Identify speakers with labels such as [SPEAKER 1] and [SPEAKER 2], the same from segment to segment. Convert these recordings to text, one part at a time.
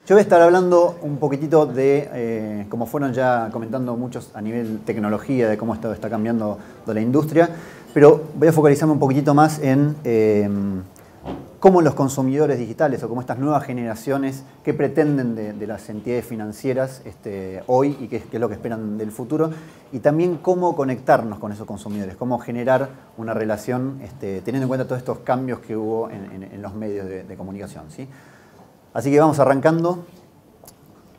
[SPEAKER 1] Yo voy a estar hablando un poquitito de, como fueron ya comentando muchos a nivel tecnología, de cómo esto está cambiando de la industria, pero voy a focalizarme un poquitito más en cómo los consumidores digitales o cómo estas nuevas generaciones, qué pretenden de las entidades financieras hoy y qué es lo que esperan del futuro, y también cómo conectarnos con esos consumidores, cómo generar una relación teniendo en cuenta todos estos cambios que hubo en los medios de comunicación, ¿sí? Así que vamos arrancando.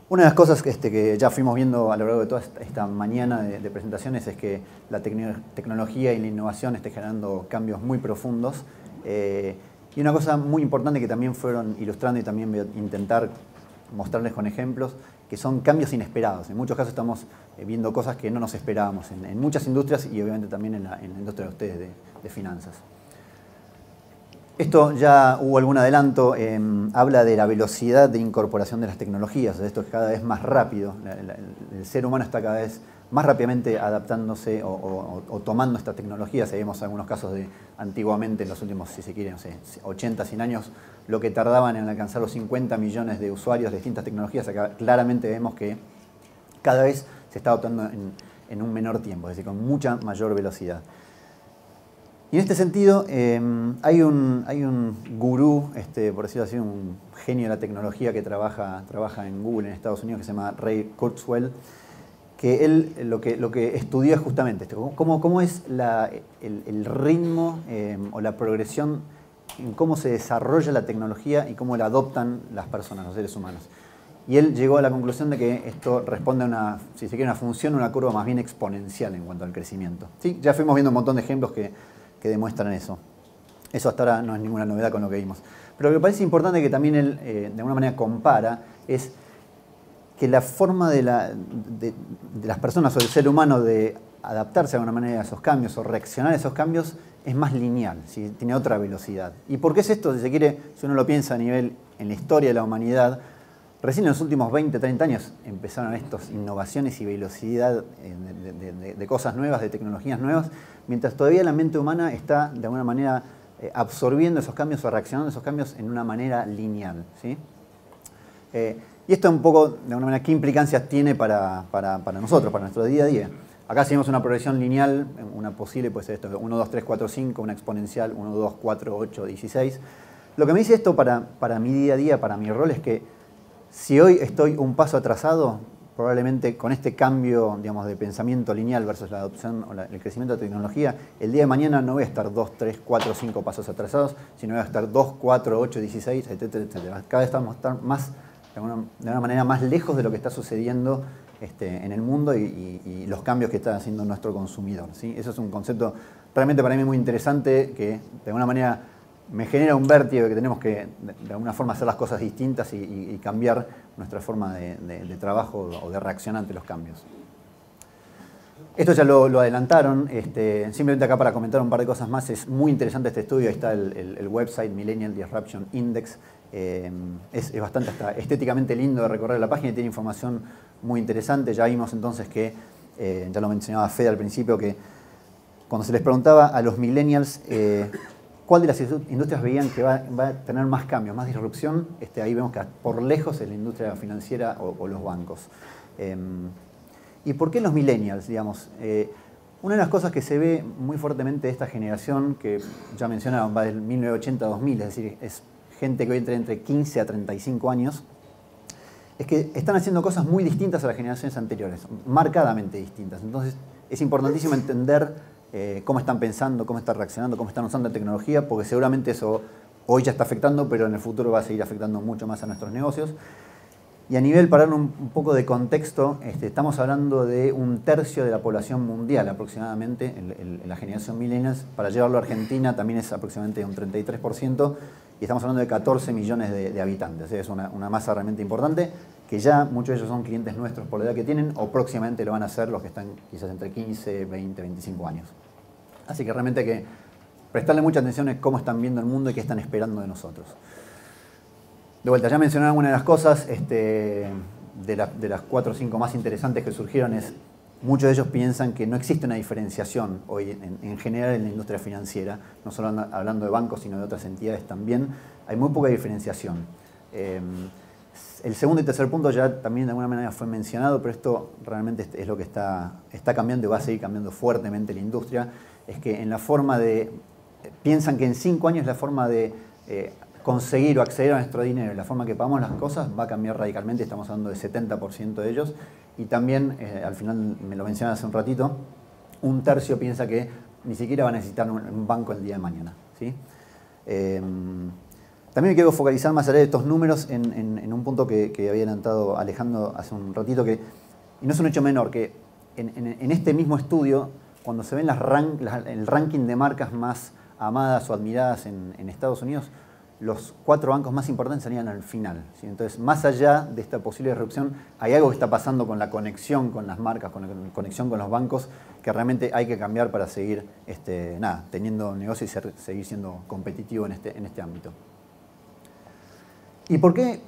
[SPEAKER 1] Una de las cosas que ya fuimos viendo a lo largo de toda esta mañana de presentaciones es que la tecnología y la innovación está generando cambios muy profundos. Y una cosa muy importante que también fueron ilustrando y también voy a intentar mostrarles con ejemplos, que son cambios inesperados. En muchos casos estamos viendo cosas que no nos esperábamos en muchas industrias y obviamente también en la industria de ustedes de finanzas. Esto ya hubo algún adelanto, habla de la velocidad de incorporación de las tecnologías, de esto es cada vez más rápido, el ser humano está cada vez más rápidamente adaptándose o tomando esta tecnología. Vemos algunos casos de antiguamente, en los últimos, si se quiere, no sé, 80, 100 años, lo que tardaban en alcanzar los 50 millones de usuarios de distintas tecnologías. Acá claramente vemos que cada vez se está adoptando en un menor tiempo, es decir, con mucha mayor velocidad. Y en este sentido, hay un gurú, por decirlo así, un genio de la tecnología que trabaja en Google en Estados Unidos, que se llama Ray Kurzweil, que él lo que estudió es justamente esto, cómo es el ritmo o la progresión en cómo se desarrolla la tecnología y cómo la adoptan las personas, los seres humanos. Y él llegó a la conclusión de que esto responde a una, si se quiere, una función, una curva más bien exponencial en cuanto al crecimiento. ¿Sí? Ya fuimos viendo un montón de ejemplos que demuestran eso. Eso hasta ahora no es ninguna novedad con lo que vimos. Pero lo que parece importante que también él de alguna manera compara es que la forma de las personas o del ser humano de adaptarse de alguna manera a esos cambios o reaccionar a esos cambios es más lineal, ¿sí? Tiene otra velocidad. ¿Y por qué es esto? Si se quiere, si uno lo piensa a nivel en la historia de la humanidad, recién en los últimos 20, 30 años empezaron estas innovaciones y velocidad de cosas nuevas, de tecnologías nuevas, mientras todavía la mente humana está de alguna manera absorbiendo esos cambios o reaccionando a esos cambios en una manera lineal, ¿sí? Y esto un poco, de alguna manera, ¿qué implicancias tiene para nosotros, para nuestro día a día? Acá si vemos una progresión lineal, una posible puede ser esto, 1, 2, 3, 4, 5, una exponencial, 1, 2, 4, 8, 16. Lo que me dice esto para mi día a día, para mi rol, es que si hoy estoy un paso atrasado, probablemente con este cambio, digamos, de pensamiento lineal versus la adopción o el crecimiento de la tecnología, el día de mañana no voy a estar 2, 3, 4, 5 pasos atrasados, sino voy a estar 2, 4, 8, 16, etcétera, etcétera. Cada vez vamos a estar más, de alguna manera más lejos de lo que está sucediendo en el mundo y los cambios que está haciendo nuestro consumidor, ¿sí? Eso es un concepto realmente para mí muy interesante que de alguna manera me genera un vértigo de que tenemos que de alguna forma hacer las cosas distintas y cambiar nuestra forma de trabajo o de reaccionar ante los cambios. Esto ya lo adelantaron, simplemente acá para comentar un par de cosas más. Es muy interesante este estudio, ahí está el website Millennial Disruption Index. Es bastante hasta estéticamente lindo de recorrer la página y tiene información muy interesante. Ya vimos entonces que, ya lo mencionaba Fede al principio, que cuando se les preguntaba a los millennials cuál de las industrias veían que va a tener más cambios, más disrupción, ahí vemos que por lejos es la industria financiera o los bancos. ¿Y por qué los millennials? Digamos, una de las cosas que se ve muy fuertemente de esta generación, que ya mencionaban, va del 1980 a 2000, es decir, es gente que hoy entra entre 15 a 35 años, es que están haciendo cosas muy distintas a las generaciones anteriores, marcadamente distintas. Entonces, es importantísimo entender cómo están pensando, cómo están reaccionando, cómo están usando la tecnología, porque seguramente eso hoy ya está afectando, pero en el futuro va a seguir afectando mucho más a nuestros negocios. Y a nivel, para dar un poco de contexto, estamos hablando de 1/3 de la población mundial aproximadamente, en la generación millennials. Para llevarlo a Argentina también es aproximadamente un 33%, y estamos hablando de 14 millones de habitantes. Es una masa realmente importante, que ya muchos de ellos son clientes nuestros por la edad que tienen, o próximamente lo van a hacer los que están quizás entre 15, 20, 25 años. Así que realmente hay que prestarle mucha atención a cómo están viendo el mundo y qué están esperando de nosotros. De vuelta, ya mencioné algunas de las cosas, de las 4 o 5 más interesantes que surgieron es, muchos de ellos piensan que no existe una diferenciación hoy en general en la industria financiera, no solo hablando de bancos, sino de otras entidades también, hay muy poca diferenciación. El segundo y tercer punto ya también de alguna manera fue mencionado, pero esto realmente es lo que está cambiando y va a seguir cambiando fuertemente la industria, es que en la forma de, piensan que en 5 años la forma de conseguir o acceder a nuestro dinero, la forma que pagamos las cosas va a cambiar radicalmente, estamos hablando de 70% de ellos, y también, al final me lo mencioné hace un ratito, un tercio piensa que ni siquiera va a necesitar un banco el día de mañana, ¿sí? También me quiero focalizar más allá de estos números en un punto que había adelantado Alejandro hace un ratito, y no es un hecho menor, que en este mismo estudio, cuando se ven el ranking de marcas más amadas o admiradas en Estados Unidos, los 4 bancos más importantes salían al final, ¿sí? Entonces, más allá de esta posible disrupción, hay algo que está pasando con la conexión con las marcas, con la conexión con los bancos, que realmente hay que cambiar para seguir teniendo negocio y seguir siendo competitivo en este ámbito. ¿Y por qué?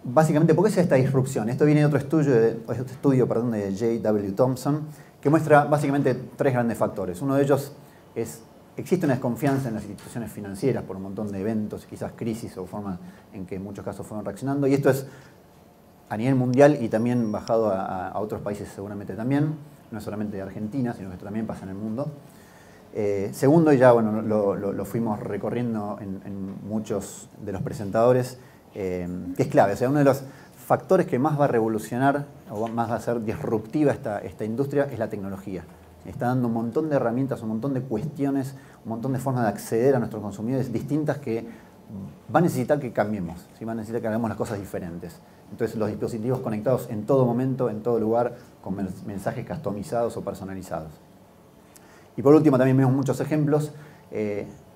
[SPEAKER 1] Básicamente, ¿por qué es esta disrupción? Esto viene de otro estudio, de J.W. Thompson, que muestra básicamente 3 grandes factores. Uno de ellos es: existe una desconfianza en las instituciones financieras por un montón de eventos, quizás crisis o formas en que en muchos casos fueron reaccionando. Y esto es a nivel mundial y también bajado a otros países seguramente también. No es solamente de Argentina, sino que esto también pasa en el mundo. Segundo, y ya bueno, lo fuimos recorriendo en muchos de los presentadores, que es clave. O sea, uno de los factores que más va a revolucionar o más va a ser disruptiva esta industria es la tecnología. Está dando un montón de herramientas, un montón de cuestiones, un montón de formas de acceder a nuestros consumidores distintas que va a necesitar que cambiemos, ¿sí? Va a necesitar que hagamos las cosas diferentes. Entonces, los dispositivos conectados en todo momento, en todo lugar, con mensajes customizados o personalizados. Y por último, también vemos muchos ejemplos.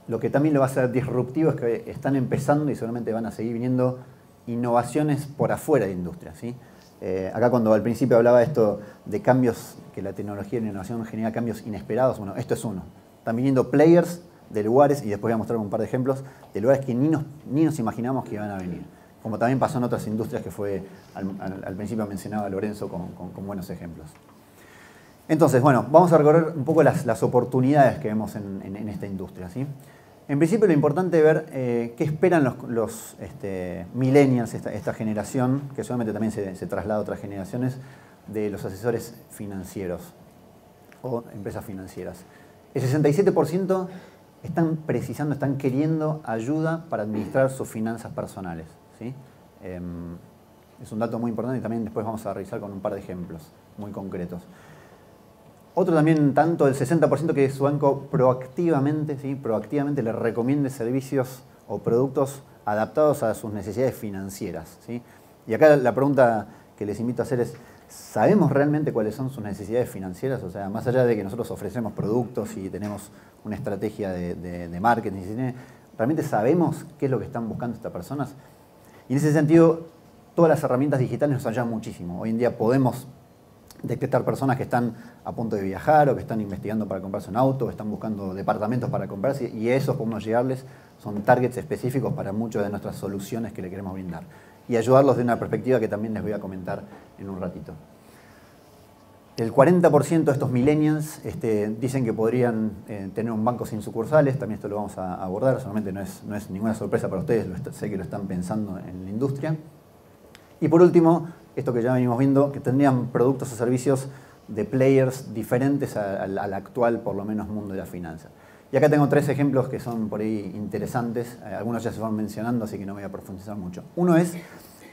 [SPEAKER 1] Lo que también lo va a hacer disruptivo es que están empezando y seguramente van a seguir viniendo innovaciones por afuera de la industria, ¿sí? Acá cuando al principio hablaba esto de cambios, que la tecnología y la innovación genera cambios inesperados, bueno, esto es uno. Están viniendo players de lugares, y después voy a mostrar un par de ejemplos, de lugares que ni nos imaginamos que iban a venir. Como también pasó en otras industrias que fue, al principio mencionaba Lorenzo con buenos ejemplos. Entonces, bueno, vamos a recorrer un poco las oportunidades que vemos en esta industria, ¿sí? En principio, lo importante es ver qué esperan los millennials, esta generación, que seguramente también se traslada a otras generaciones, de los asesores financieros o empresas financieras. El 67% están queriendo ayuda para administrar sus finanzas personales, ¿sí? Es un dato muy importante y también después vamos a revisar con un par de ejemplos muy concretos. Otro también tanto, el 60% que su banco proactivamente, ¿sí? Proactivamente le recomiende servicios o productos adaptados a sus necesidades financieras, ¿sí? Y acá la pregunta que les invito a hacer es: ¿sabemos realmente cuáles son sus necesidades financieras? O sea, más allá de que nosotros ofrecemos productos y tenemos una estrategia de marketing, ¿realmente sabemos qué es lo que están buscando estas personas? Y en ese sentido, todas las herramientas digitales nos ayudan muchísimo. Hoy en día podemos detectar personas que están a punto de viajar o que están investigando para comprarse un auto, o están buscando departamentos para comprarse, y a esos podemos llegarles. Son targets específicos para muchas de nuestras soluciones que le queremos brindar y ayudarlos de una perspectiva que también les voy a comentar en un ratito. El 40% de estos millennials dicen que podrían tener un banco sin sucursales. También esto lo vamos a abordar, solamente no es ninguna sorpresa para ustedes, sé que lo están pensando en la industria. Y por último, esto que ya venimos viendo, que tendrían productos o servicios de players diferentes al actual, por lo menos, mundo de la finanza. Y acá tengo 3 ejemplos que son por ahí interesantes. Algunos ya se van mencionando, así que no voy a profundizar mucho. Uno es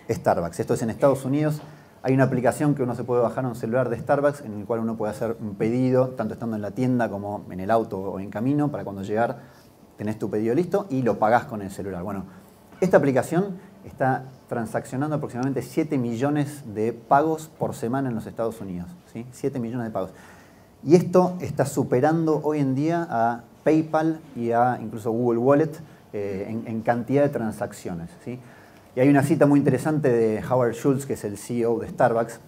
[SPEAKER 1] Starbucks. Esto es en Estados Unidos. Hay una aplicación que uno se puede bajar a un celular de Starbucks, en el cual uno puede hacer un pedido, tanto estando en la tienda como en el auto o en camino, para cuando llegar tenés tu pedido listo y lo pagás con el celular. Bueno, esta aplicación está transaccionando aproximadamente 7 millones de pagos por semana en los Estados Unidos, ¿sí? 7 millones de pagos. Y esto está superando hoy en día a PayPal y a incluso Google Wallet en cantidad de transacciones, ¿sí? Y hay una cita muy interesante de Howard Schultz, que es el CEO de Starbucks,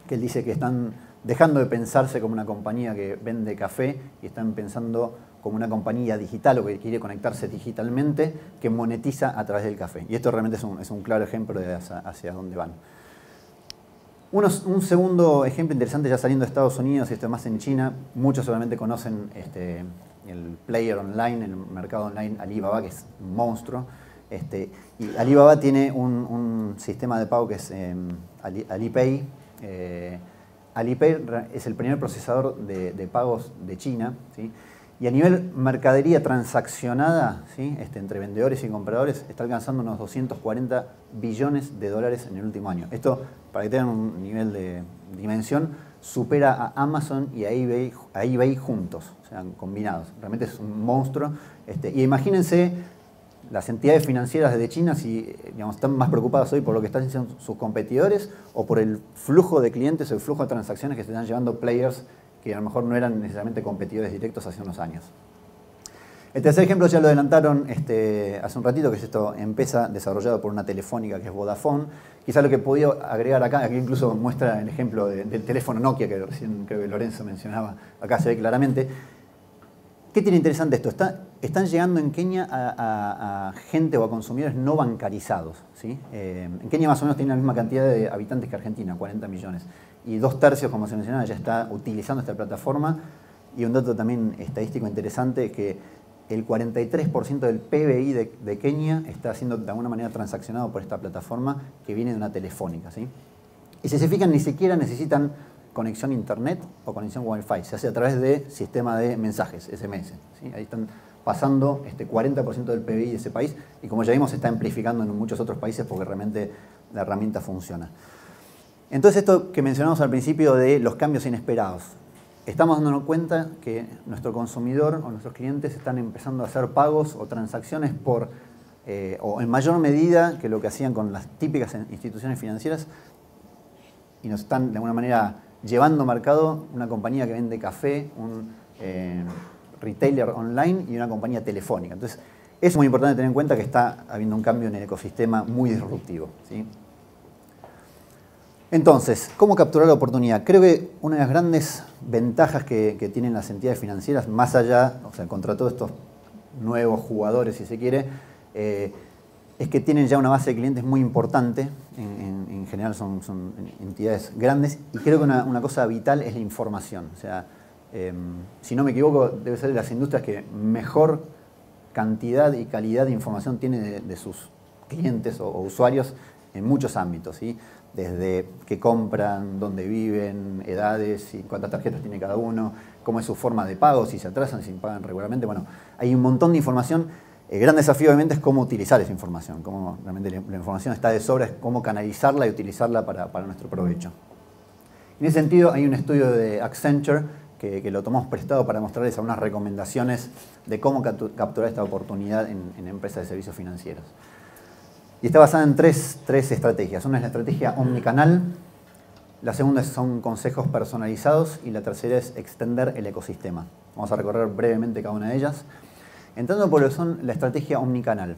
[SPEAKER 1] que él dice que están dejando de pensarse como una compañía que vende café y están pensando como una compañía digital o que quiere conectarse digitalmente, que monetiza a través del café. Y esto realmente es un claro ejemplo de hacia dónde van. Un segundo ejemplo interesante, ya saliendo de Estados Unidos, y esto más en China, muchos seguramente conocen el player online, el mercado online Alibaba, que es un monstruo. Y Alibaba tiene un sistema de pago que es Alipay. Alipay es el primer procesador de pagos de China, ¿sí? Y a nivel mercadería transaccionada, ¿sí? Entre vendedores y compradores, está alcanzando unos 240 billones de dólares en el último año. Esto, para que tengan un nivel de dimensión, supera a Amazon y a eBay juntos, o sea, combinados. Realmente es un monstruo. Y imagínense las entidades financieras de China, si digamos, están más preocupadas hoy por lo que están haciendo sus competidores o por el flujo de clientes o el flujo de transacciones que se están llevando players que a lo mejor no eran necesariamente competidores directos hace unos años. El tercer ejemplo ya lo adelantaron hace un ratito, que es esto, M-Pesa, desarrollado por una telefónica que es Vodafone. Quizá lo que podía agregar acá, aquí incluso muestra el ejemplo del teléfono Nokia, que recién creo que Lorenzo mencionaba, acá se ve claramente. ¿Qué tiene interesante esto? Están llegando en Kenia a gente o a consumidores no bancarizados, ¿sí? En Kenia más o menos tiene la misma cantidad de habitantes que Argentina, 40 millones. Y 2/3, como se mencionaba, ya está utilizando esta plataforma. Y un dato también estadístico interesante es que el 43% del PBI de Kenia está siendo de alguna manera transaccionado por esta plataforma que viene de una telefónica, ¿sí? Y si se fijan, ni siquiera necesitan conexión a internet o conexión Wi-Fi. Se hace a través de sistema de mensajes, SMS, ¿sí? Ahí están pasando 40% del PBI de ese país y como ya vimos se está amplificando en muchos otros países porque realmente la herramienta funciona. Entonces esto que mencionamos al principio de los cambios inesperados. Estamos dándonos cuenta que nuestro consumidor o nuestros clientes están empezando a hacer pagos o transacciones o en mayor medida que lo que hacían con las típicas instituciones financieras y nos están de alguna manera llevando marcado una compañía que vende café, un retailer online y una compañía telefónica. Entonces es muy importante tener en cuenta que está habiendo un cambio en el ecosistema muy disruptivo, ¿sí? Entonces, ¿cómo capturar la oportunidad? Creo que una de las grandes ventajas que tienen las entidades financieras, más allá, o sea, contra todos estos nuevos jugadores, si se quiere, es que tienen ya una base de clientes muy importante. En general son entidades grandes. Y creo que una cosa vital es la información. O sea, si no me equivoco, debe ser de las industrias que mejor cantidad y calidad de información tiene de sus clientes o usuarios en muchos ámbitos, ¿sí? Desde qué compran, dónde viven, edades, y cuántas tarjetas tiene cada uno, cómo es su forma de pago, si se atrasan, si pagan regularmente. Bueno, hay un montón de información. El gran desafío obviamente es cómo utilizar esa información, cómo realmente la información está de sobra, es cómo canalizarla y utilizarla para nuestro provecho. En ese sentido hay un estudio de Accenture que lo tomamos prestado para mostrarles algunas recomendaciones de cómo capturar esta oportunidad en empresas de servicios financieros. Y está basada en tres estrategias. Una es la estrategia omnicanal, la segunda son consejos personalizados y la tercera es extender el ecosistema. Vamos a recorrer brevemente cada una de ellas. Entrando por lo que son la estrategia omnicanal.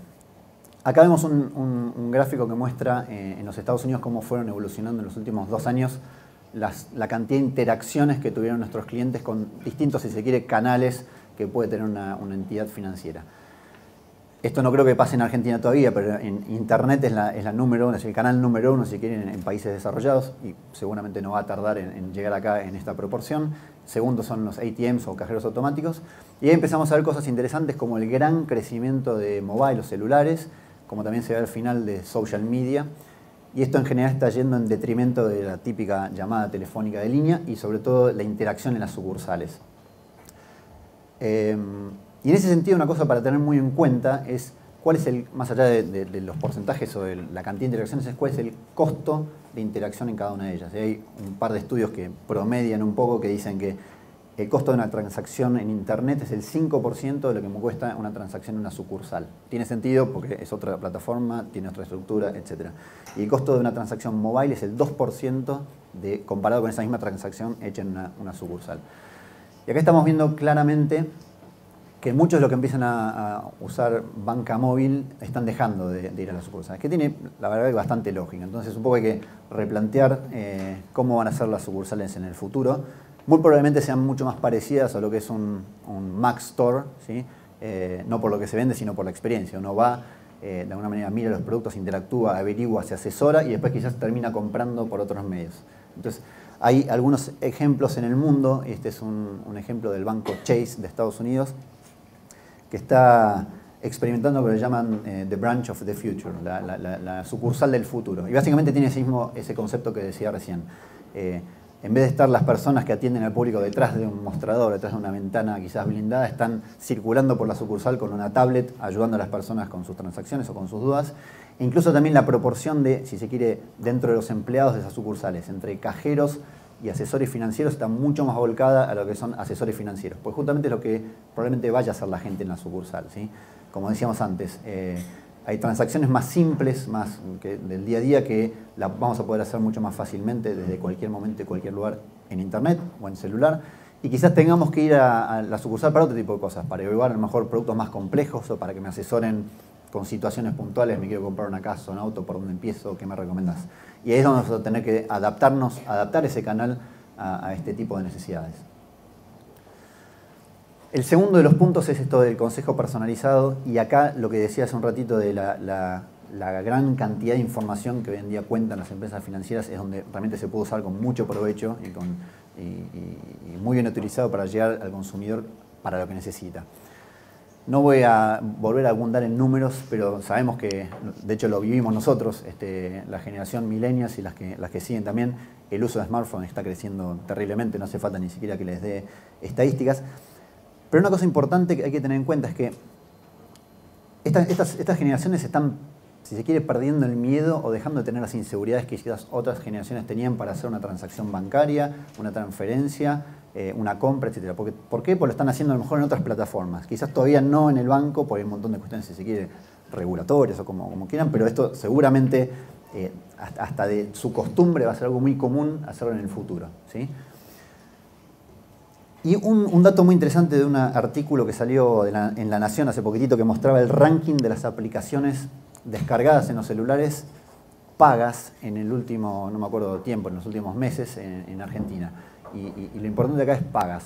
[SPEAKER 1] Acá vemos un gráfico que muestra en los Estados Unidos cómo fueron evolucionando en los últimos 2 años la cantidad de interacciones que tuvieron nuestros clientes con distintos, si se quiere, canales que puede tener una entidad financiera. Esto no creo que pase en Argentina todavía, pero en Internet es la número uno, es el canal número 1, si quieren, en países desarrollados y seguramente no va a tardar en llegar acá en esta proporción. Segundo son los ATMs o cajeros automáticos. Y ahí empezamos a ver cosas interesantes como el gran crecimiento de mobile, los celulares, como también se ve al final de social media. Y esto en general está yendo en detrimento de la típica llamada telefónica de línea y sobre todo la interacción en las sucursales. Y en ese sentido una cosa para tener muy en cuenta es cuál es más allá de los porcentajes o de la cantidad de interacciones, es cuál es el costo de interacción en cada una de ellas. Y hay un par de estudios que promedian un poco que dicen que el costo de una transacción en Internet es el 5% de lo que me cuesta una transacción en una sucursal. Tiene sentido porque es otra plataforma, tiene otra estructura, etc. Y el costo de una transacción mobile es el 2% comparado con esa misma transacción hecha en una sucursal. Y acá estamos viendo claramente que muchos de los que empiezan a usar banca móvil están dejando de ir a las sucursales, que tiene, la verdad, bastante lógica. Entonces, un poco hay que replantear cómo van a ser las sucursales en el futuro. Muy probablemente sean mucho más parecidas a lo que es un Mac Store, ¿sí? No por lo que se vende, sino por la experiencia. Uno va, de alguna manera, mira los productos, interactúa, averigua, se asesora y después quizás termina comprando por otros medios. Entonces, hay algunos ejemplos en el mundo. Este es un ejemplo del banco Chase de Estados Unidos, que está experimentando lo que le llaman The Branch of the Future, la sucursal del futuro. Y básicamente tiene ese concepto que decía recién. En vez de estar las personas que atienden al público detrás de un mostrador, detrás de una ventana quizás blindada, están circulando por la sucursal con una tablet, ayudando a las personas con sus transacciones o con sus dudas. E incluso también la proporción de, si se quiere, dentro de los empleados de esas sucursales, entre cajeros y asesores financieros, está mucho más volcada a lo que son asesores financieros. Pues justamente es lo que probablemente vaya a hacer la gente en la sucursal, ¿sí? Como decíamos antes, hay transacciones más simples, más del día a día, que las vamos a poder hacer mucho más fácilmente desde cualquier momento y cualquier lugar en internet o en celular. Y quizás tengamos que ir a la sucursal para otro tipo de cosas, para evaluar a lo mejor productos más complejos o para que me asesoren con situaciones puntuales. Me quiero comprar una casa o un auto, ¿por dónde empiezo? ¿Qué me recomendás? Y ahí es donde vamos a tener que adaptar ese canal a este tipo de necesidades. El segundo de los puntos es esto del consejo personalizado, y acá lo que decía hace un ratito de la gran cantidad de información que hoy en día cuentan las empresas financieras, es donde realmente se puede usar con mucho provecho y muy bien utilizado para llegar al consumidor para lo que necesita. No voy a volver a abundar en números, pero sabemos que, de hecho lo vivimos nosotros, la generación millennials y las que siguen también, el uso de smartphones está creciendo terriblemente, no hace falta ni siquiera que les dé estadísticas. Pero una cosa importante que hay que tener en cuenta es que estas generaciones están, si se quiere, perdiendo el miedo o dejando de tener las inseguridades que quizás otras generaciones tenían para hacer una transacción bancaria, una transferencia, una compra, etc. ¿Por qué? Porque lo están haciendo a lo mejor en otras plataformas. Quizás todavía no en el banco, porque hay un montón de cuestiones, si se quiere, regulatorias o como quieran, pero esto seguramente, hasta de su costumbre, va a ser algo muy común hacerlo en el futuro, ¿sí? Y un dato muy interesante de un artículo que salió en La Nación hace poquitito, que mostraba el ranking de las aplicaciones descargadas en los celulares pagas en el último, no me acuerdo tiempo, en los últimos meses en Argentina. Y lo importante acá es pagas.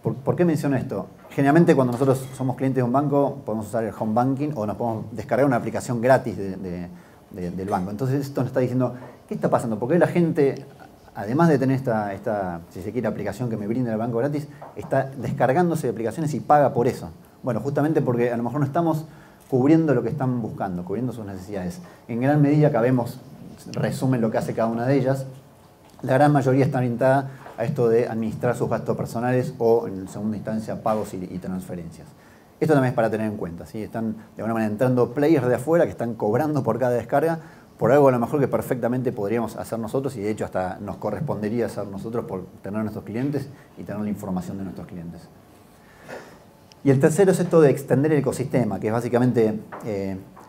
[SPEAKER 1] ¿Por qué menciono esto? Generalmente cuando nosotros somos clientes de un banco podemos usar el home banking o nos podemos descargar una aplicación gratis del banco. Entonces esto nos está diciendo, ¿qué está pasando? Porque la gente, además de tener esta, si se quiere, aplicación que me brinda el banco gratis, está descargándose de aplicaciones y paga por eso. Bueno, justamente porque a lo mejor no estamos cubriendo lo que están buscando, cubriendo sus necesidades. En gran medida, acá vemos resumen lo que hace cada una de ellas. La gran mayoría está orientada a esto de administrar sus gastos personales o, en segunda instancia, pagos y transferencias. Esto también es para tener en cuenta, ¿sí? Están de alguna manera entrando players de afuera que están cobrando por cada descarga, por algo a lo mejor que perfectamente podríamos hacer nosotros, y de hecho hasta nos correspondería hacer nosotros por tener nuestros clientes y tener la información de nuestros clientes. Y el tercero es esto de extender el ecosistema, que es básicamente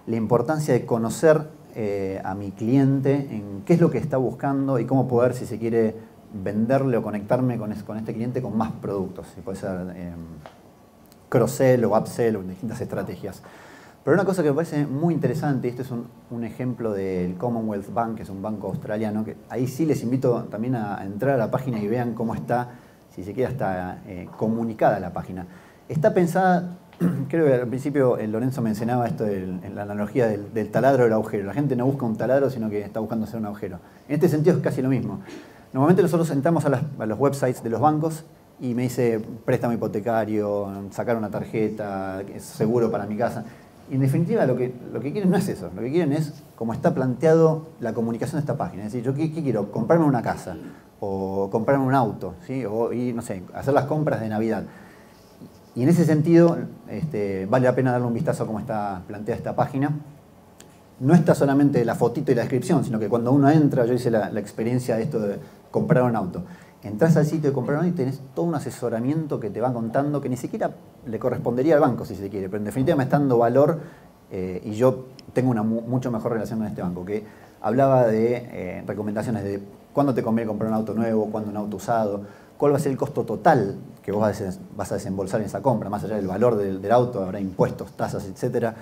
[SPEAKER 1] la importancia de conocer a mi cliente en qué es lo que está buscando y cómo poder, si se quiere, venderle o conectarme con este cliente con más productos. Puede ser cross-sell o upsell o distintas estrategias. Pero una cosa que me parece muy interesante, y este es un ejemplo del Commonwealth Bank, que es un banco australiano, que ahí sí les invito también a entrar a la página y vean cómo está, si se quiere, está comunicada la página. Está pensada, creo que al principio Lorenzo mencionaba esto en la analogía del taladro del agujero. La gente no busca un taladro, sino que está buscando hacer un agujero. En este sentido es casi lo mismo. Normalmente nosotros entramos a los websites de los bancos y me dice préstamo hipotecario, sacar una tarjeta, seguro para mi casa. Y en definitiva lo que quieren no es eso. Lo que quieren es cómo está planteado la comunicación de esta página. Es decir, yo qué quiero, comprarme una casa o comprarme un auto, ¿sí? O y, no sé, hacer las compras de Navidad. Y en ese sentido vale la pena darle un vistazo a cómo está planteada esta página. No está solamente la fotito y la descripción, sino que cuando uno entra, yo hice la experiencia de esto de comprar un auto. Entras al sitio de comprar un auto y tenés todo un asesoramiento que te va contando, que ni siquiera le correspondería al banco, si se quiere, pero en definitiva me está dando valor, y yo tengo una mucho mejor relación con este banco, que hablaba de recomendaciones de cuándo te conviene comprar un auto nuevo, cuándo un auto usado, cuál va a ser el costo total que vos vas a desembolsar en esa compra, más allá del valor del auto, habrá impuestos, tasas, etcétera.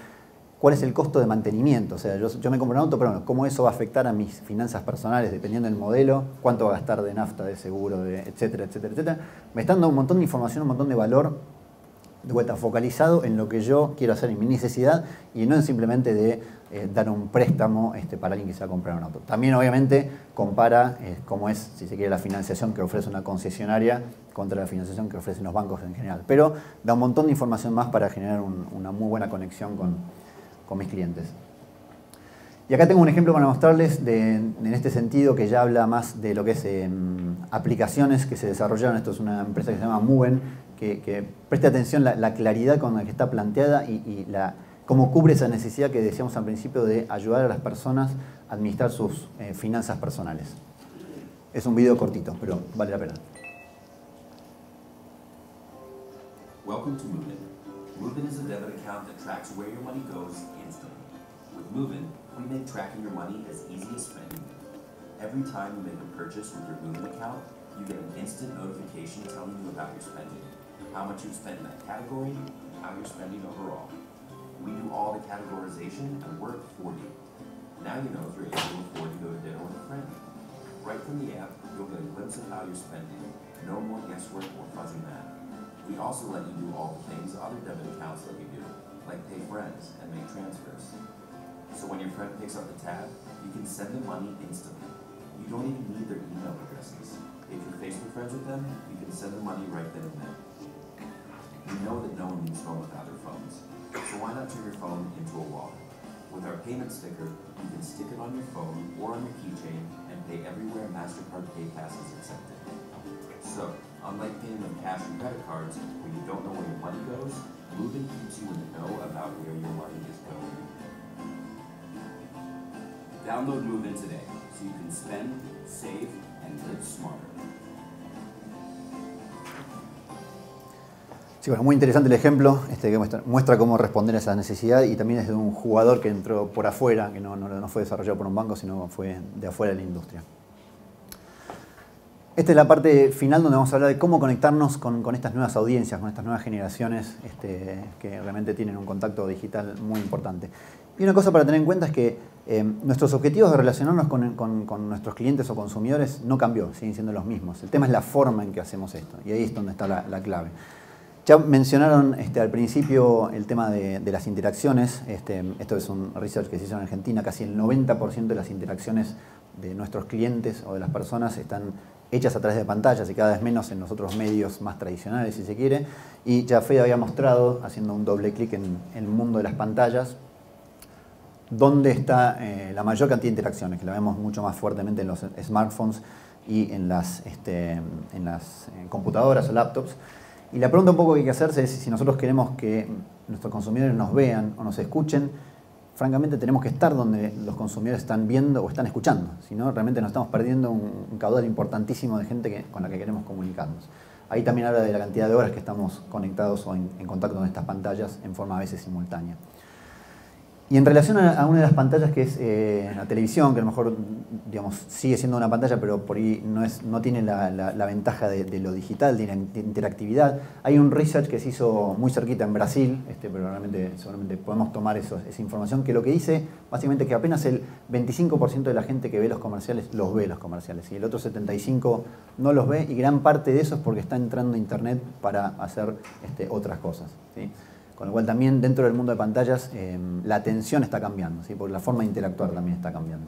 [SPEAKER 1] ¿Cuál es el costo de mantenimiento? O sea, yo me compro un auto, pero bueno, ¿cómo eso va a afectar a mis finanzas personales dependiendo del modelo? ¿Cuánto va a gastar de nafta, de seguro, etcétera, etcétera, etcétera? Me están dando un montón de información, un montón de valor de vuelta focalizado en lo que yo quiero hacer, en mi necesidad, y no en simplemente de dar un préstamo para alguien que se va a comprar un auto. También obviamente compara cómo es, si se quiere, la financiación que ofrece una concesionaria contra la financiación que ofrecen los bancos en general. Pero da un montón de información más para generar una muy buena conexión con mis clientes. Y acá tengo un ejemplo para mostrarles en este sentido que ya habla más de lo que es aplicaciones que se desarrollaron. Esto es una empresa que se llama Moven, que preste atención la claridad con la que está planteada y cómo cubre esa necesidad que decíamos al principio de ayudar a las personas a administrar sus finanzas personales. Es un video cortito, pero vale la pena.
[SPEAKER 2] Welcome to Moven. Moven is a debit account that tracks where your money goes instantly. With Moven, we make tracking your money as easy as spending. Every time you make a purchase with your Moven account, you get an instant notification telling you about your spending, how much you've spent in that category, and how you're spending overall. We do all the categorization and work for you. Now you know if you're able to afford to go to dinner with a friend. Right from the app, you'll get a glimpse of how you're spending. No more guesswork or fuzzy math. We also let you do all the things other debit accounts let you do, like pay friends and make transfers. So when your friend picks up the tab, you can send them money instantly. You don't even need their email addresses. If you're Facebook friends with them, you can send them money right then and there. We know that no one leaves home without their phones, so why not turn your phone into a wallet? With our payment sticker, you can stick it on your phone or on your keychain and pay everywhere MasterCard PayPass is accepted. So, unlike paying with cash and credit cards, where you don't know where your money goes, Moven keeps you in the know about where your money is going. Download Moven today so you can spend, save, and live smarter.
[SPEAKER 1] Sí, bueno, muy interesante el ejemplo que muestra cómo responder a esa necesidad y también es de un jugador que entró por afuera, que no fue desarrollado por un banco, sino fue de afuera de la industria. Esta es la parte final donde vamos a hablar de cómo conectarnos con estas nuevas audiencias, con estas nuevas generaciones que realmente tienen un contacto digital muy importante. Y una cosa para tener en cuenta es que nuestros objetivos de relacionarnos con nuestros clientes o consumidores no cambió, siguen siendo los mismos. El tema es la forma en que hacemos esto y ahí es donde está la clave. Ya mencionaron al principio el tema de las interacciones. Esto es un research que se hizo en Argentina. Casi el 90% de las interacciones de nuestros clientes o de las personas están hechas a través de pantallas y cada vez menos en los otros medios más tradicionales, si se quiere. Y ya Fede había mostrado, haciendo un doble clic en el mundo de las pantallas, dónde está la mayor cantidad de interacciones, que la vemos mucho más fuertemente en los smartphones y en las computadoras o laptops. Y la pregunta un poco que hay que hacerse es si nosotros queremos que nuestros consumidores nos vean o nos escuchen, francamente tenemos que estar donde los consumidores están viendo o están escuchando. Si no, realmente nos estamos perdiendo un caudal importantísimo de gente con la que queremos comunicarnos. Ahí también habla de la cantidad de horas que estamos conectados o en contacto con estas pantallas en forma a veces simultánea. Y en relación a una de las pantallas que es la televisión, que a lo mejor digamos, sigue siendo una pantalla, pero por ahí no tiene la ventaja de lo digital, de la interactividad. Hay un research que se hizo muy cerquita en Brasil, pero realmente seguramente podemos tomar esa información, que lo que dice básicamente que apenas el 25% de la gente que ve los comerciales ve los comerciales, y el otro 75% no los ve, y gran parte de eso es porque está entrando a internet para hacer otras cosas, ¿sí? Con lo cual también dentro del mundo de pantallas la atención está cambiando, ¿sí? Porque la forma de interactuar también está cambiando.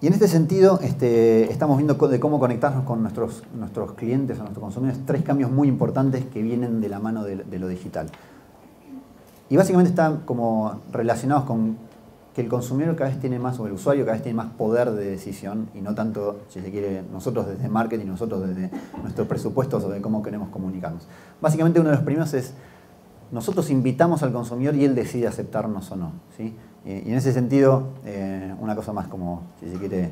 [SPEAKER 1] Y en este sentido estamos viendo de cómo conectarnos con nuestros clientes o nuestros consumidores, 3 cambios muy importantes que vienen de la mano de lo digital. Y básicamente están como relacionados con que el consumidor cada vez tiene más, o el usuario cada vez tiene más poder de decisión y no tanto, si se quiere, nosotros desde marketing, nosotros desde nuestros presupuestos o de cómo queremos comunicarnos. Básicamente uno de los primeros es, nosotros invitamos al consumidor y él decide aceptarnos o no, ¿sí? Y en ese sentido, una cosa más como, si se quiere,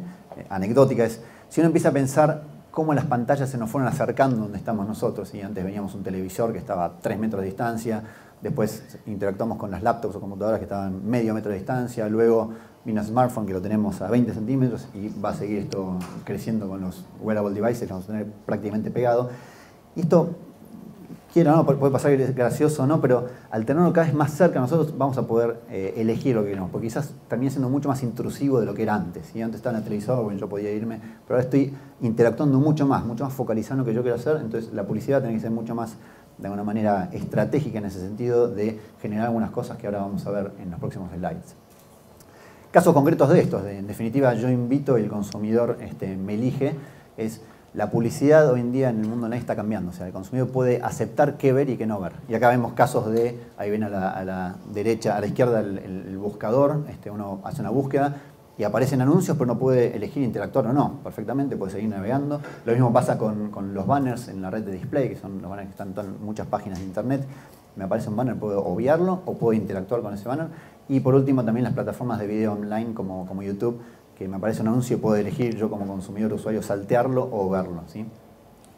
[SPEAKER 1] anecdótica es, si uno empieza a pensar cómo las pantallas se nos fueron acercando donde estamos nosotros, y antes veníamos un televisor que estaba a 3 metros de distancia, después interactuamos con las laptops o computadoras que estaban medio metro de distancia, luego vino el smartphone que lo tenemos a 20 centímetros y va a seguir esto creciendo con los wearable devices que vamos a tener prácticamente pegado. Y esto, quiero o no, puede pasar gracioso o no, pero al tenerlo cada vez más cerca nosotros vamos a poder elegir lo que queremos, porque quizás termine siendo mucho más intrusivo de lo que era antes. Y antes estaba en el televisor, bueno, yo podía irme, pero ahora estoy interactuando mucho más focalizado en lo que yo quiero hacer, entonces la publicidad tiene que ser mucho más de alguna manera estratégica en ese sentido de generar algunas cosas que ahora vamos a ver en los próximos slides. Casos concretos de estos, en definitiva yo invito y el consumidor me elige, es la publicidad hoy en día en el mundo online está cambiando, o sea, el consumidor puede aceptar qué ver y qué no ver. Y acá vemos casos de, ahí ven a la derecha, a la izquierda el buscador, uno hace una búsqueda y aparecen anuncios, pero no puede elegir interactuar o no, perfectamente puede seguir navegando. Lo mismo pasa con los banners en la red de display, que son los banners que están en muchas páginas de internet. Me aparece un banner, puedo obviarlo o puedo interactuar con ese banner. Y por último también las plataformas de video online como YouTube, que me aparece un anuncio y puedo elegir yo como consumidor usuario saltearlo o verlo, ¿sí?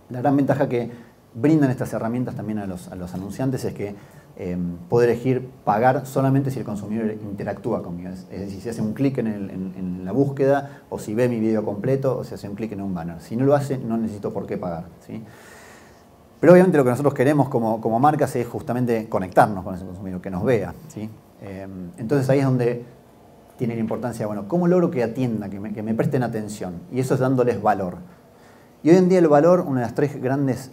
[SPEAKER 1] La gran ventaja que brindan estas herramientas también a los anunciantes es que puedo elegir pagar solamente si el consumidor interactúa conmigo. Es decir, si hace un clic en la búsqueda o si ve mi video completo o si hace un clic en un banner. Si no lo hace, no necesito por qué pagar, ¿sí? Pero obviamente lo que nosotros queremos como marcas es justamente conectarnos con ese consumidor, que nos vea, ¿sí? Entonces ahí es donde tiene la importancia, bueno, ¿cómo logro que atiendan, que me presten atención? Y eso es dándoles valor. Y hoy en día el valor, uno de los tres grandes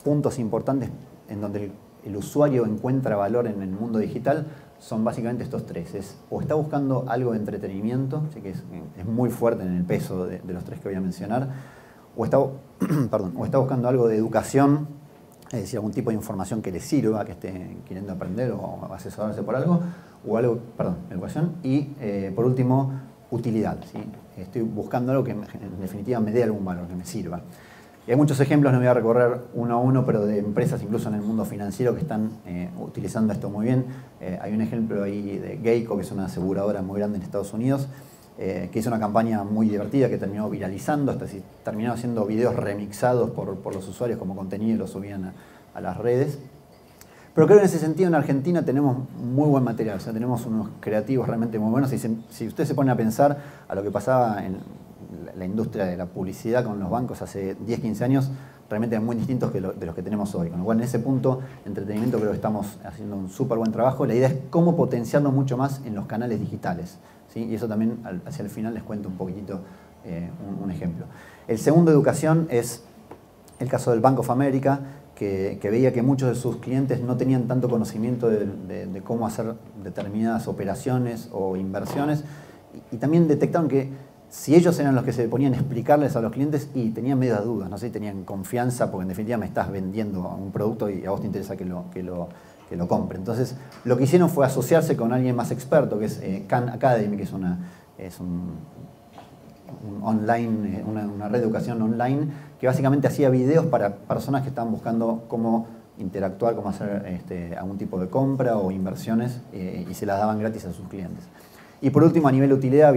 [SPEAKER 1] puntos importantes en donde el usuario encuentra valor en el mundo digital son básicamente estos tres. O está buscando algo de entretenimiento, así que es muy fuerte en el peso de los tres que voy a mencionar, o está buscando algo de educación, es decir, algún tipo de información que le sirva, que esté queriendo aprender o asesorarse por algo, o algo, educación, y por último, utilidad, ¿sí? Estoy buscando algo que en definitiva me dé algún valor, que me sirva. Y hay muchos ejemplos, no voy a recorrer uno a uno, pero de empresas incluso en el mundo financiero que están utilizando esto muy bien. Hay un ejemplo ahí de Geico, que es una aseguradora muy grande en Estados Unidos, que hizo una campaña muy divertida que terminó viralizando, hasta si terminó haciendo videos remixados por los usuarios como contenido y los subían a las redes. Pero creo que en ese sentido en Argentina tenemos muy buen material, o sea, tenemos unos creativos realmente muy buenos. Si usted se pone a pensar a lo que pasaba en la industria de la publicidad con los bancos hace 10, 15 años, realmente muy distintos de los que tenemos hoy. Con lo cual en ese punto, entretenimiento, creo que estamos haciendo un súper buen trabajo. La idea es cómo potenciarlo mucho más en los canales digitales, ¿sí? Y eso también hacia el final les cuento un poquitito un ejemplo. El segundo, educación, es el caso del Bank of America, que veía que muchos de sus clientes no tenían tanto conocimiento de cómo hacer determinadas operaciones o inversiones, y también detectaron que si ellos eran los que se ponían a explicarles a los clientes y tenían medio de dudas, no sé, tenían confianza porque en definitiva me estás vendiendo un producto y a vos te interesa que lo compre. Entonces lo que hicieron fue asociarse con alguien más experto, que es Khan Academy, que es un online, una red de educación online que básicamente hacía videos para personas que estaban buscando cómo interactuar, cómo hacer algún tipo de compra o inversiones, y se las daban gratis a sus clientes. Y por último, a nivel de utilidad,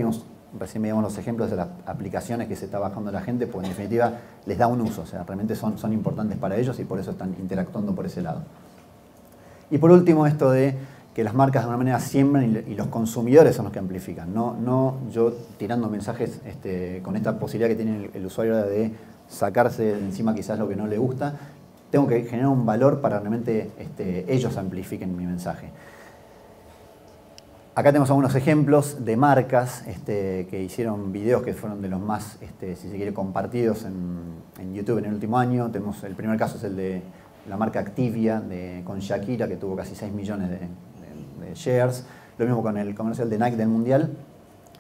[SPEAKER 1] recién veíamos los ejemplos de las aplicaciones que se está bajando la gente, pues en definitiva les da un uso, o sea, realmente son importantes para ellos y por eso están interactuando por ese lado. Y por último, esto de que las marcas de alguna manera siembran y los consumidores son los que amplifican, no yo tirando mensajes con esta posibilidad que tiene el usuario de sacarse de encima quizás lo que no le gusta. Tengo que generar un valor para realmente ellos amplifiquen mi mensaje. Acá tenemos algunos ejemplos de marcas que hicieron videos que fueron de los más, si se quiere, compartidos en YouTube en el último año. El primer caso es el de la marca Activia con Shakira, que tuvo casi 6 millones de shares. Lo mismo con el comercial de Nike del Mundial.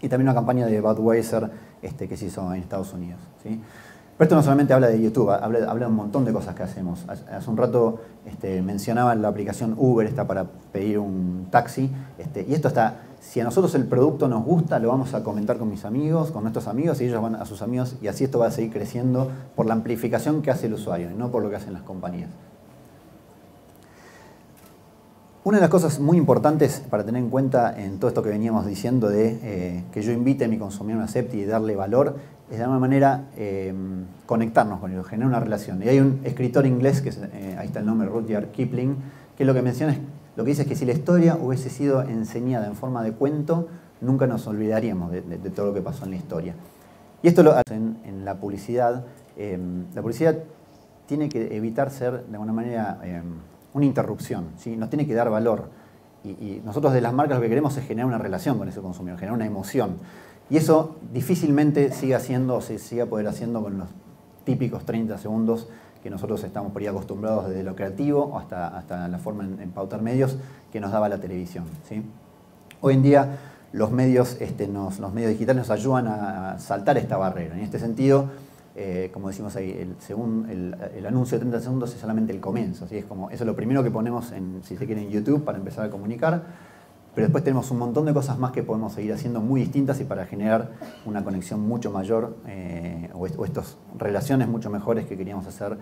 [SPEAKER 1] Y también una campaña de Budweiser que se hizo en Estados Unidos, ¿sí? Pero esto no solamente habla de YouTube, habla de un montón de cosas que hacemos. Hace un rato mencionaba la aplicación Uber, está para pedir un taxi. Y esto está, si a nosotros el producto nos gusta, lo vamos a comentar con mis amigos, con nuestros amigos, y ellos van a sus amigos, y así esto va a seguir creciendo por la amplificación que hace el usuario, y no por lo que hacen las compañías. Una de las cosas muy importantes para tener en cuenta en todo esto que veníamos diciendo de que yo invite a mi consumidor, me acepte y darle valor, es de alguna manera conectarnos con ellos, generar una relación. Y hay un escritor inglés, que ahí está el nombre, Rudyard Kipling, que lo que menciona lo que dice es que si la historia hubiese sido enseñada en forma de cuento, nunca nos olvidaríamos de todo lo que pasó en la historia. Y esto lo hacen en la publicidad. La publicidad tiene que evitar ser de alguna manera una interrupción, ¿sí? Nos tiene que dar valor. Y nosotros de las marcas lo que queremos es generar una relación con ese consumidor, generar una emoción. Y eso difícilmente se siga poder haciendo con los típicos 30 segundos que nosotros estamos por ahí acostumbrados desde lo creativo hasta la forma en pautar medios que nos daba la televisión, ¿sí? Hoy en día los medios digitales nos ayudan a saltar esta barrera. En este sentido, como decimos ahí, según el anuncio de 30 segundos es solamente el comienzo, ¿sí? Eso es lo primero que ponemos, si se quiere, en YouTube para empezar a comunicar, pero después tenemos un montón de cosas más que podemos seguir haciendo muy distintas y para generar una conexión mucho mayor o estas relaciones mucho mejores que queríamos hacer,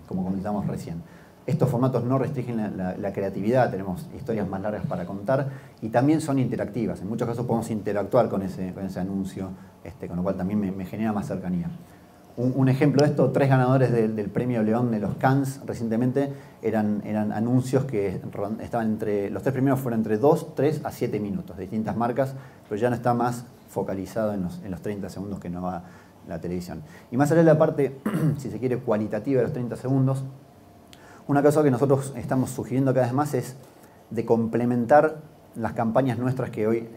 [SPEAKER 1] como comentamos recién. Estos formatos no restringen la creatividad, tenemos historias más largas para contar y también son interactivas. En muchos casos podemos interactuar con ese anuncio, con lo cual también me genera más cercanía. Un ejemplo de esto, 3 ganadores del Premio León de los Cannes recientemente eran anuncios que estaban los 3 primeros fueron entre 2, 3 a 7 minutos de distintas marcas, pero ya no está más focalizado en los 30 segundos que no va la televisión. Y más allá de la parte, si se quiere, cualitativa de los 30 segundos, una cosa que nosotros estamos sugiriendo cada vez más es de complementar las campañas nuestras que hoy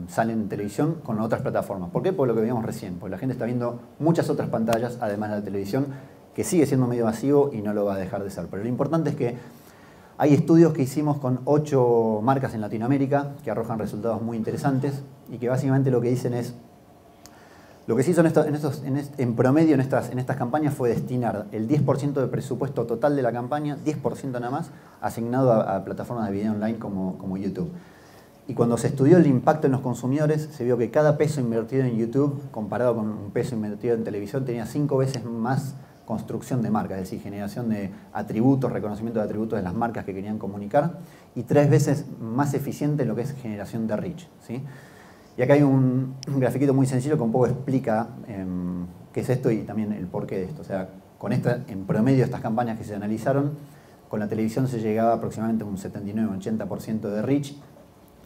[SPEAKER 1] salen en televisión con otras plataformas. ¿Por qué? Por lo que veíamos recién, porque la gente está viendo muchas otras pantallas además de la televisión, que sigue siendo medio masivo y no lo va a dejar de ser. Pero lo importante es que hay estudios que hicimos con 8 marcas en Latinoamérica que arrojan resultados muy interesantes y que básicamente lo que dicen es: lo que se hizo en promedio en estas campañas fue destinar el 10% del presupuesto total de la campaña, 10% nada más, asignado a plataformas de video online como YouTube. Y cuando se estudió el impacto en los consumidores, se vio que cada peso invertido en YouTube, comparado con un peso invertido en televisión, tenía 5 veces más construcción de marca, es decir, generación de atributos, reconocimiento de atributos de las marcas que querían comunicar, y 3 veces más eficiente en lo que es generación de reach, ¿sí? Y acá hay un grafiquito muy sencillo que un poco explica qué es esto y también el porqué de esto. O sea, en promedio estas campañas que se analizaron, con la televisión se llegaba aproximadamente a un 79-80% de reach.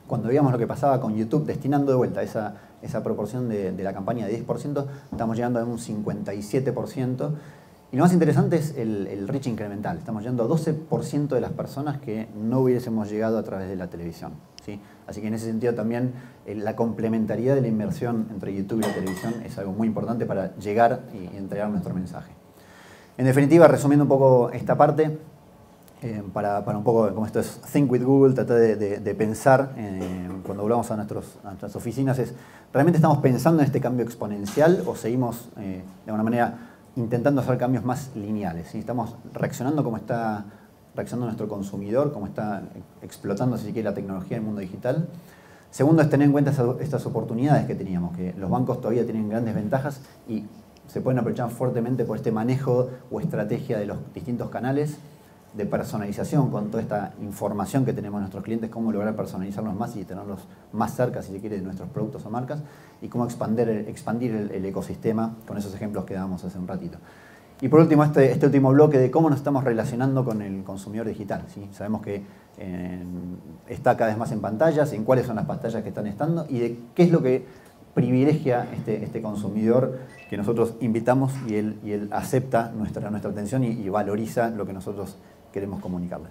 [SPEAKER 1] Cuando veíamos lo que pasaba con YouTube, destinando de vuelta esa proporción de la campaña de 10%, estamos llegando a un 57%. Y lo más interesante es el reach incremental. Estamos llegando a 12% de las personas que no hubiésemos llegado a través de la televisión, ¿sí? Así que en ese sentido también la complementariedad de la inversión entre YouTube y la televisión es algo muy importante para llegar y entregar nuestro mensaje. En definitiva, resumiendo un poco esta parte, para un poco, como esto es Think with Google, tratar de pensar cuando volvamos a nuestras oficinas, ¿realmente estamos pensando en este cambio exponencial o seguimos de alguna manera intentando hacer cambios más lineales, ¿sí? Estamos reaccionando como está reaccionando nuestro consumidor, como está explotando, si se quiere, la tecnología del mundo digital. Segundo es tener en cuenta estas oportunidades que teníamos, que los bancos todavía tienen grandes ventajas y se pueden aprovechar fuertemente por este manejo o estrategia de los distintos canales de personalización con toda esta información que tenemos de nuestros clientes, cómo lograr personalizarlos más y tenerlos más cerca, si se quiere, de nuestros productos o marcas, y cómo expandir el ecosistema con esos ejemplos que dábamos hace un ratito. Y por último, este último bloque de cómo nos estamos relacionando con el consumidor digital, ¿sí? Sabemos que está cada vez más en pantallas, en cuáles son las pantallas que están estando y de qué es lo que privilegia este consumidor que nosotros invitamos y él acepta nuestra atención y valoriza lo que nosotros queremos comunicarles.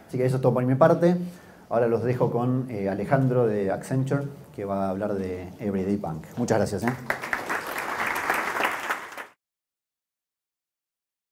[SPEAKER 1] Así que eso es todo por mi parte. Ahora los dejo con Alejandro de Accenture, que va a hablar de Everyday Punk. Muchas gracias.